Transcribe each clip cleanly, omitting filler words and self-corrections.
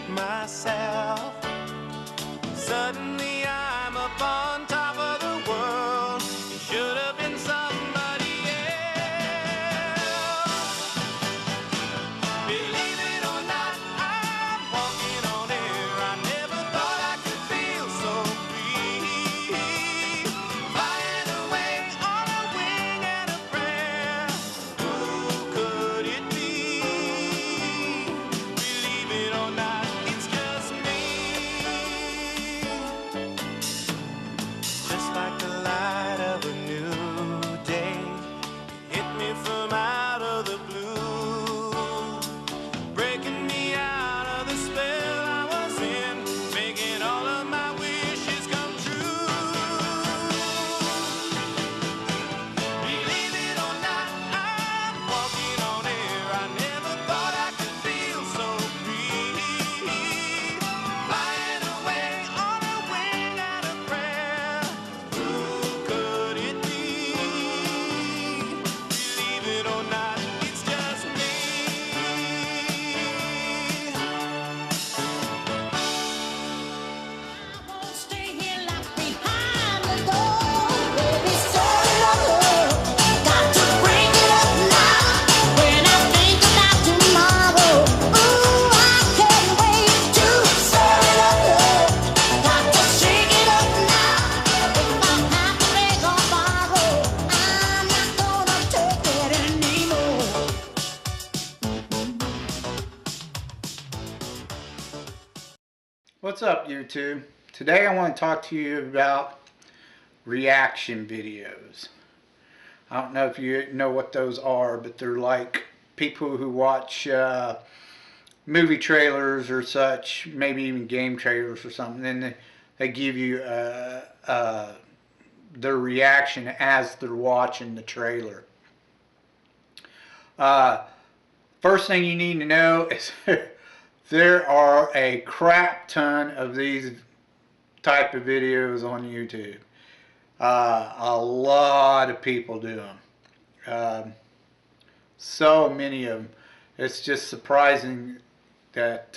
myself. Suddenly I'm up on top of the world. It should have been somebody else. Believe it or not, I'm walking on air. I never thought I could feel so free. Flying away on a wing and a prayer. Who could it be? Believe it or not, it's just me. Just like the light of a new day, hit me from out of the blue, breaking me out of the spell I was in, making all of my wishes come true. Believe it or not, I'm walking on air. I never thought I could feel so free. Flying away on a wing and a prayer. Who could it be? Believe it or not, it's just me. Won't stay here locked behind the door. Baby, story of love. Got to break it up now. When I think about tomorrow, ooh, I can't wait to start it up love. Got to shake it up now. If I have to beg or borrow, I'm not gonna take it anymore. What's up, YouTube? Today I want to talk to you about reaction videos. I don't know if you know what those are, but they're like people who watch movie trailers or such, maybe even game trailers or something, and they give you their reaction as they're watching the trailer. First thing you need to know is there are a crap ton of these type of videos on YouTube. A lot of people do them. So many of them. It's just surprising that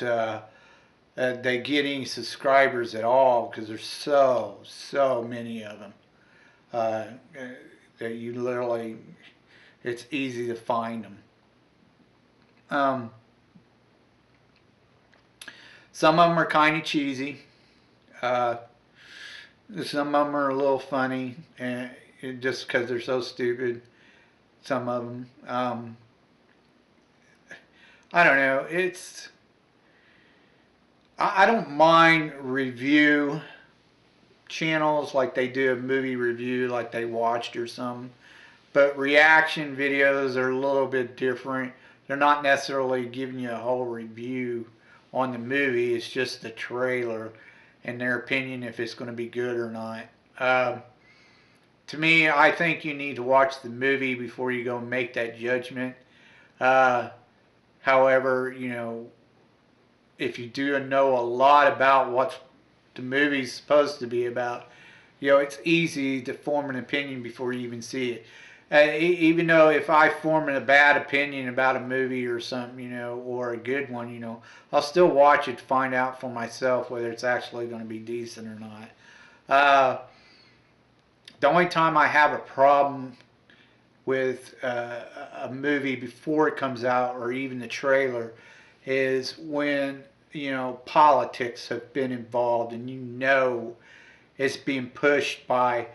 they get any subscribers at all, because there's so many of them that you literally, it's easy to find them. Some of them are kind of cheesy. Some of them are a little funny, and just because they're so stupid. Some of them, I don't know. I don't mind review channels like they do a movie review, like They Watched or something. But reaction videos are a little bit different. They're not necessarily giving you a whole review on the movie. It's just the trailer and their opinion if it's going to be good or not. To me, I think you need to watch the movie before you go and make that judgment. However, you know, if you do know a lot about what the movie's supposed to be about, you know, it's easy to form an opinion before you even see it. Even though if I form a bad opinion about a movie or something, you know, or a good one, you know, I'll still watch it to find out for myself whether it's actually going to be decent or not. The only time I have a problem with a movie before it comes out, or even the trailer, is when, you know, politics have been involved, and you know it's being pushed by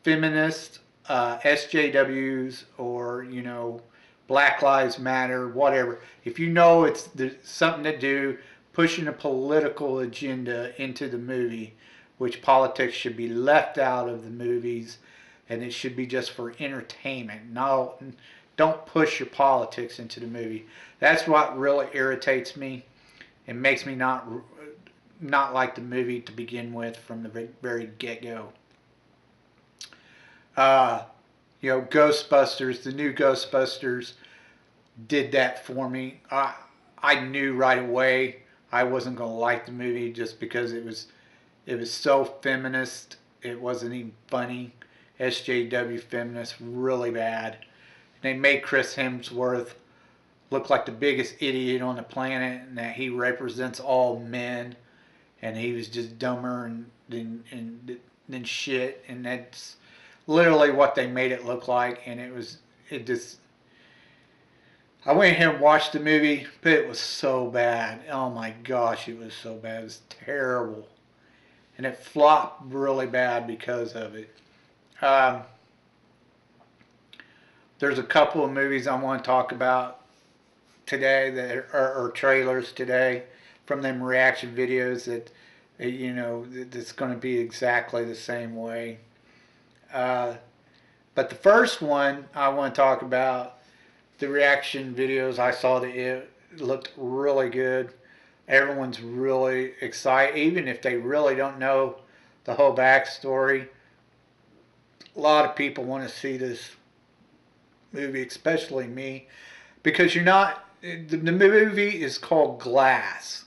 feminists, SJWs, or, you know, Black Lives Matter, whatever. If you know it's something to do pushing a political agenda into the movie, which politics should be left out of the movies, and it should be just for entertainment. No, don't push your politics into the movie. That's what really irritates me and makes me not like the movie to begin with from the very get-go. You know, Ghostbusters, the new Ghostbusters did that for me. I knew right away I wasn't going to like the movie just because it was so feminist. It wasn't even funny. SJW feminist, really bad. They made Chris Hemsworth looked like the biggest idiot on the planet, and that he represents all men, and he was just dumber than shit, and that's literally what they made it look like, and it just. I went here and watched the movie, but it was so bad. Oh my gosh, it was so bad. It was terrible, and it flopped really bad because of it. Um, there's a couple of movies I want to talk about today that are trailers today from them reaction videos that that's going to be exactly the same way. But the first one I want to talk about, the reaction videos I saw to it looked really good. Everyone's really excited, even if they really don't know the whole backstory. A lot of people want to see this movie, especially me, because you're not. The movie is called Glass.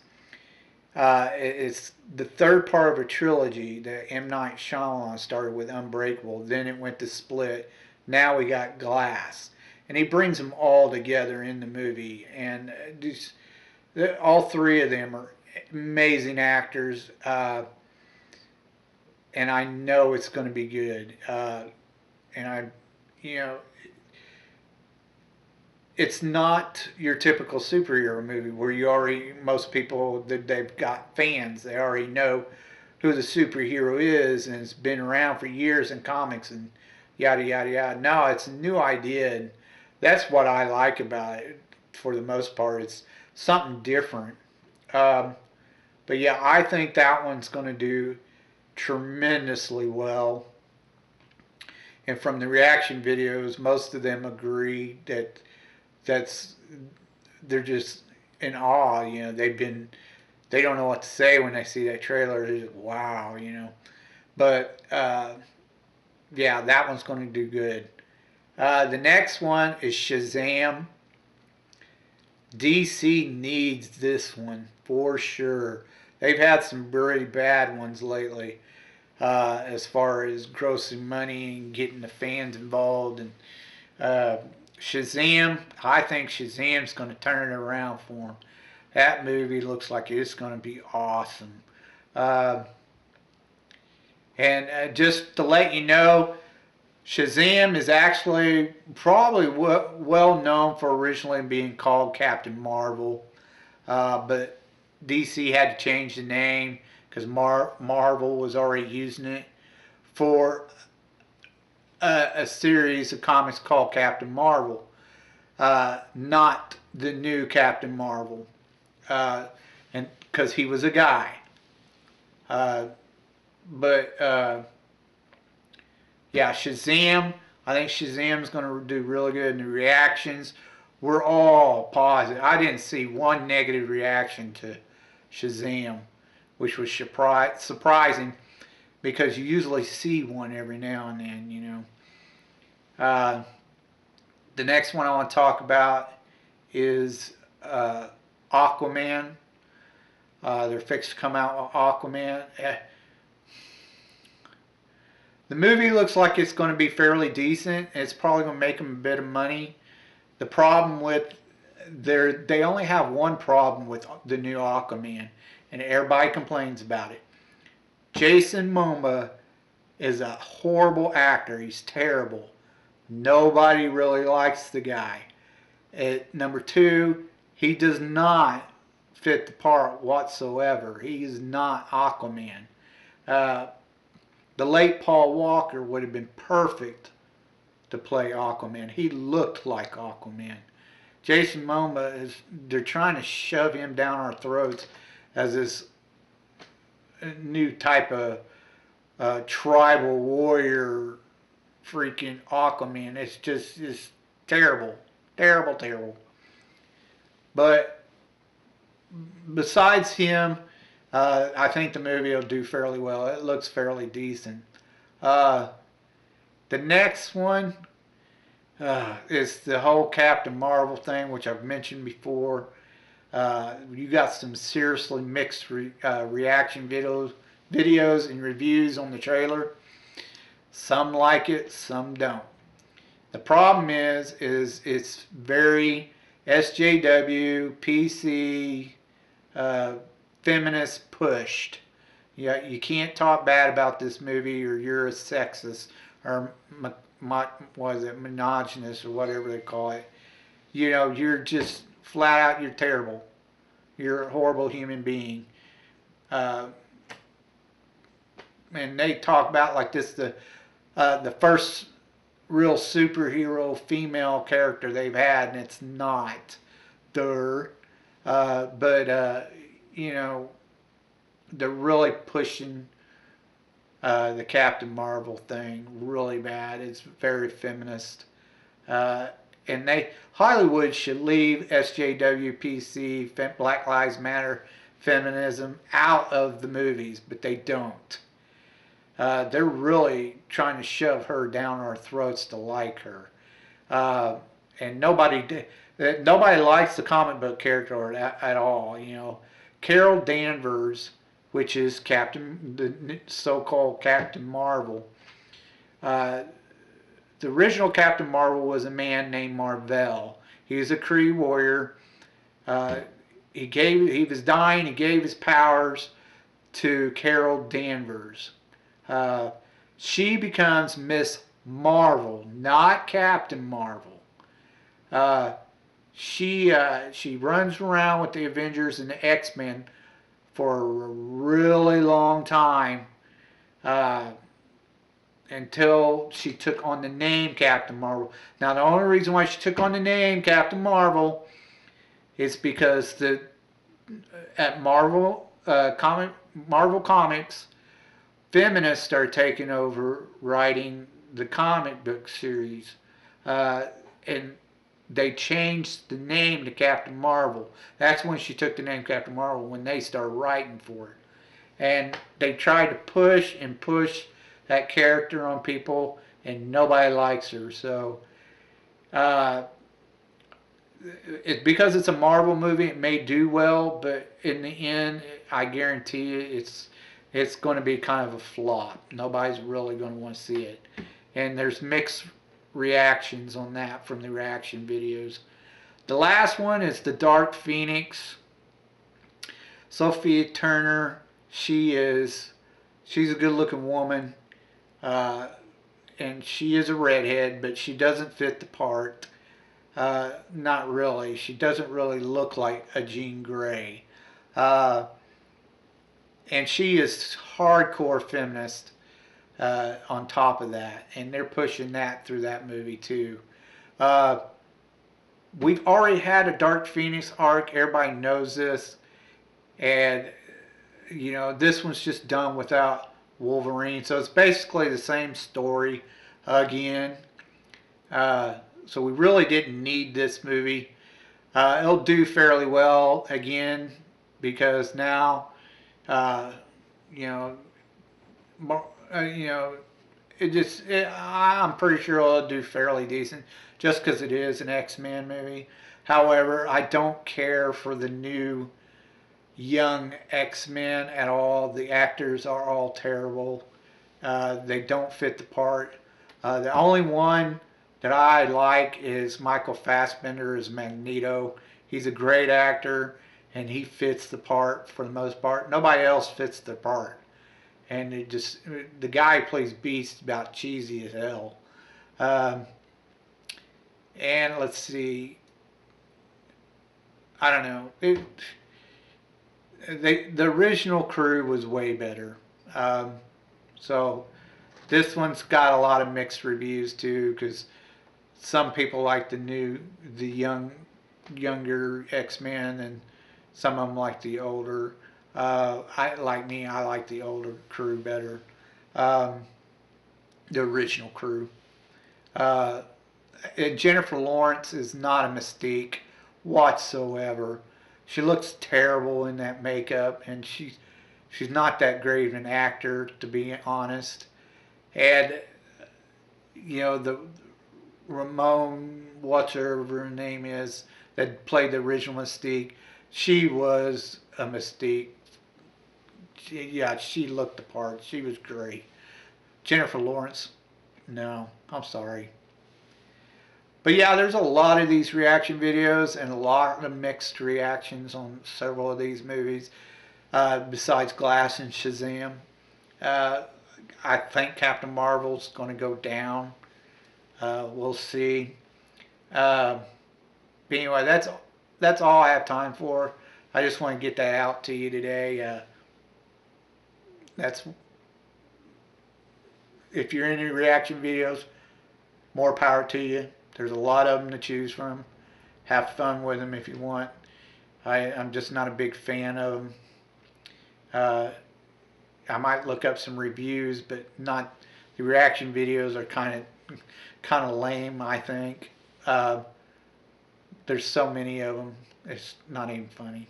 It's the third part of a trilogy that M. Night Shyamalan started with Unbreakable. Then it went to Split. Now we got Glass. And he brings them all together in the movie. And all three of them are amazing actors. And I know it's going to be good. It's not your typical superhero movie where most people, they've got fans. They already know who the superhero is, and it's been around for years in comics and yada, yada, yada. No, it's a new idea, and that's what I like about it for the most part. It's something different. But yeah, I think that one's going to do tremendously well. And from the reaction videos, most of them agree that they're just in awe. They don't know what to say when they see that trailer. They're just, wow. But yeah, that one's going to do good. The next one is Shazam. DC needs this one for sure. They've had some really bad ones lately, as far as grossing money and getting the fans involved. And Shazam, I think Shazam's going to turn it around for him. That movie looks like it's going to be awesome. And just to let you know, Shazam is actually probably well known for originally being called Captain Marvel. But DC had to change the name because Marvel was already using it for a series of comics called Captain Marvel, not the new Captain Marvel, and because he was a guy. Yeah, Shazam. I think Shazam's going to do really good in the reactions. We're all positive. I didn't see one negative reaction to Shazam, which was surprising, because you usually see one every now and then, The next one I want to talk about is Aquaman. They're fixed to come out with Aquaman. The movie looks like it's going to be fairly decent. It's probably going to make them a bit of money. The problem with they only have one problem with the new Aquaman, and everybody complains about it. Jason Momoa is a horrible actor. He's terrible. Nobody really likes the guy. Number two, he does not fit the part whatsoever. He is not Aquaman. The late Paul Walker would have been perfect to play Aquaman. He looked like Aquaman. Jason Momoa they're trying to shove him down our throats as this new type of tribal warrior freaking Aquaman. It's terrible. Terrible, terrible. But besides him, I think the movie will do fairly well. It looks fairly decent. The next one is the whole Captain Marvel thing, which I've mentioned before. You got some seriously mixed reaction videos and reviews on the trailer. Some like it, some don't. The problem is it's very SJW, PC, feminist pushed. Yeah, you can't talk bad about this movie or you're a sexist or was it misogynist or whatever they call it. You know, you're just flat out, you're terrible. You're a horrible human being. Uh, and they talk about like this the first real superhero female character they've had, and it's not. Dur. But you know, they're really pushing the Captain Marvel thing really bad. It's very feminist. Uh, and Hollywood should leave SJWPC, Black Lives Matter, feminism out of the movies, but they don't. They're really trying to shove her down our throats to like her, and nobody likes the comic book character at all. You know, Carol Danvers, which is the so-called Captain Marvel. The original Captain Marvel was a man named Marvel. He was a Kree warrior. He was dying. He gave his powers to Carol Danvers. She becomes Miss Marvel, not Captain Marvel. She runs around with the Avengers and the X-Men for a really long time, until she took on the name Captain Marvel. Now, the only reason why she took on the name Captain Marvel is because at Marvel Comics, feminists started taking over writing the comic book series, and they changed the name to Captain Marvel. That's when she took the name Captain Marvel, when they started writing for it. And they tried to push and push that character on people, and nobody likes her. So, because it's a Marvel movie, it may do well, but in the end, I guarantee you, it's going to be kind of a flop. Nobody's really going to want to see it. And there's mixed reactions on that from the reaction videos. The last one is The Dark Phoenix. Sophia Turner, she's a good looking woman. And she is a redhead, but she doesn't fit the part. Not really. She doesn't really look like a Jean Grey. And she is hardcore feminist on top of that. And they're pushing that through that movie too. We've already had a Dark Phoenix arc. Everybody knows this. And, you know, this one's just done without Wolverine. So it's basically the same story again. So we really didn't need this movie. It'll do fairly well again because now, you know, I'm pretty sure it'll do fairly decent just because it is an X-Men movie. However, I don't care for the new young X-Men at all. The actors are all terrible. They don't fit the part. The only one that I like is Michael Fassbender as Magneto. He's a great actor and he fits the part for the most part. Nobody else fits the part. And the guy who plays Beast is about cheesy as hell. And let's see. I don't know. The original crew was way better. So this one's got a lot of mixed reviews too, because some people like the younger X-Men, and some of them like the older. I like the older crew better. The original crew. And Jennifer Lawrence is not a Mystique whatsoever. She looks terrible in that makeup, and she's not that great of an actor, to be honest. And you know, the Ramon, whatever her name is, that played the original Mystique, she was a Mystique. She looked the part. She was great. Jennifer Lawrence, no, I'm sorry. But yeah, there's a lot of these reaction videos and a lot of mixed reactions on several of these movies. Besides Glass and Shazam, uh, I think Captain Marvel's going to go down. We'll see. Uh, but anyway, that's all I have time for. I just want to get that out to you today. That's if you're into reaction videos, more power to you. There's a lot of them to choose from. Have fun with them if you want. I'm just not a big fan of them. I might look up some reviews, but not. The reaction videos are kind of lame. I think there's so many of them. It's not even funny.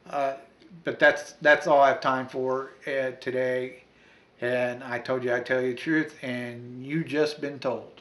But that's all I have time for today. And I told you I'd tell you the truth, and you just been told.